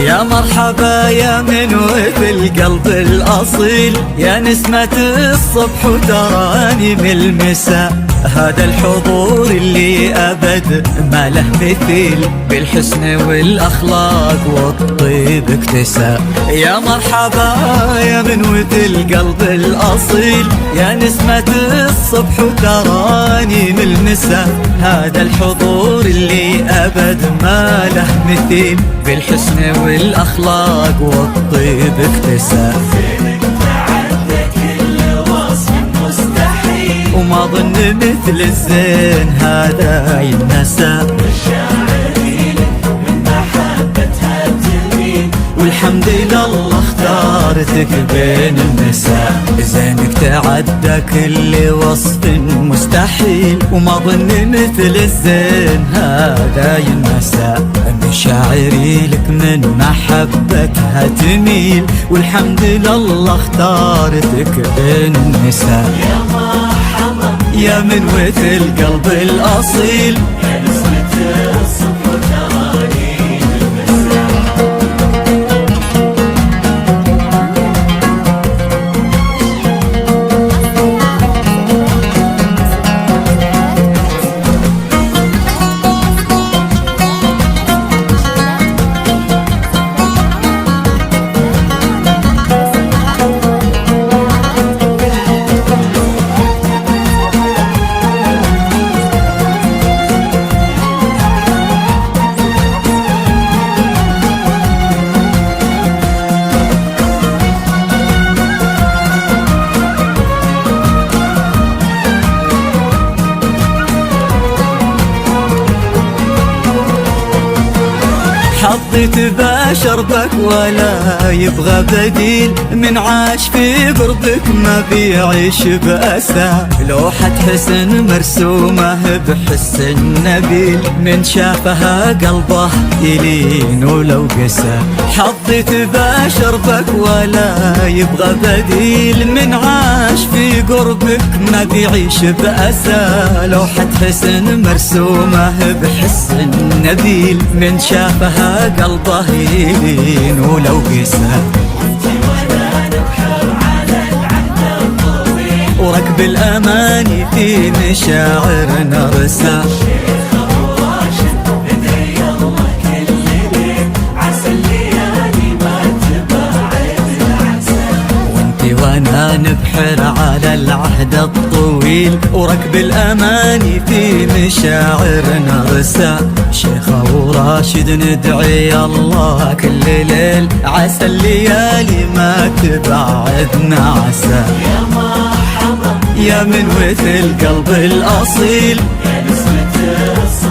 يا مرحبا يا من وفي القلب الأصيل، يا نسمة الصبح وتراني من المساء. هذا الحضور اللي أبد ما له مثيل، بالحسن والأخلاق والطيب اكتسى. يا مرحبا يا من وفي القلب الأصيل، يا نسمة الصبح وتراني من المساء. هذا الحضور اللي أبد ما له مثيل، بالحسن والأخلاق والطيب اكتسى. وما ظن مثل الزين هذا ينسى، من محبتها تميل، والحمد لله اختارتك بين النساء. زينك تعدى كل وصف مستحيل، وما ظن مثل الزين هذا ينسى. مشاعري لك من محبتها تميل، والحمد لله اختارتك بين النساء. يا من وفي القلب الأصيل، يا نسمة الصبح وتراني حطيت بشر بك ولا يبغى بديل، من عاش في قربك ما بيعيش بأسى. لوحة حسن مرسومة بحس النبيل، من شافها قلبه يلين ولو قسى. حطيت بشر بك ولا يبغى بديل، من عاش في قربك ما بيعيش بأسى. لوحة حسن مرسومة بحس النبيل، من شافها قلبه يلين ولو قسى. وركب الأماني في مشاعرنا رسى. وانا نبحر على العهد الطويل، وركب الأماني في مشاعرنا رسى. شيخة وراشد ندعي الله كل ليل، عسى الليالي ما تبعدنا عسى. يا مرحبا يا من وفي القلب الأصيل، يا نسمة الصبح